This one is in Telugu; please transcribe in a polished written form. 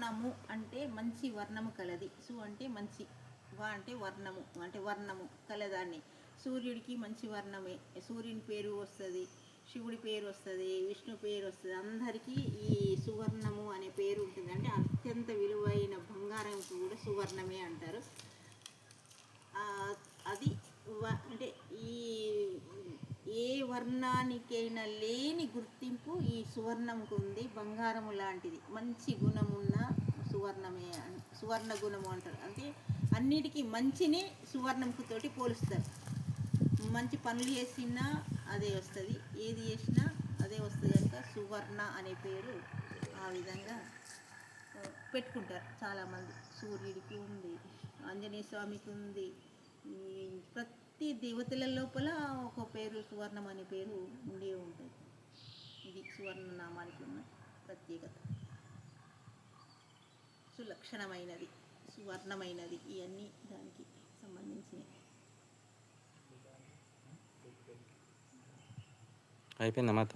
సువర్ణము అంటే మంచి వర్ణము కలది. సు అంటే మంచి, వా అంటే వర్ణము, అంటే వర్ణము కలదాన్ని. సూర్యుడికి మంచి వర్ణమే, సూర్యుని పేరు వస్తుంది, శివుడి పేరు వస్తుంది, విష్ణు పేరు వస్తుంది. అందరికీ ఈ సువర్ణము అనే పేరు ఉంటుంది. అంటే అత్యంత విలువైన బంగారంకి కూడా సువర్ణమే అంటారు. అది అంటే ఈ ఏ వర్ణానికైనా లేని గుర్తింపు ఈ సువర్ణంకు ఉంది. బంగారము లాంటిది మంచి గుణమున్న సువర్ణమే, సువర్ణ గుణము అంటారు. అంటే అన్నిటికీ మంచిని సువర్ణంకు తోటి పోలుస్తారు. మంచి పనులు చేసినా అదే వస్తుంది, ఏది చేసినా అదే వస్తుంది కనుక సువర్ణ అనే పేరు ఆ విధంగా పెట్టుకుంటారు చాలామంది. సూర్యుడికి ఉంది, ఆంజనేయ స్వామికి ఉంది, ప్రతి దేవతల లోపల ఒక పేరు సువర్ణం అనే పేరు ఉండే ఉంటుంది. ఇది సువర్ణనామానికి ఉన్న ప్రత్యేకత. సులక్షణమైనది, సువర్ణమైనది, ఇవన్నీ దానికి సంబంధించినవి. అయిపోయిందా మాత?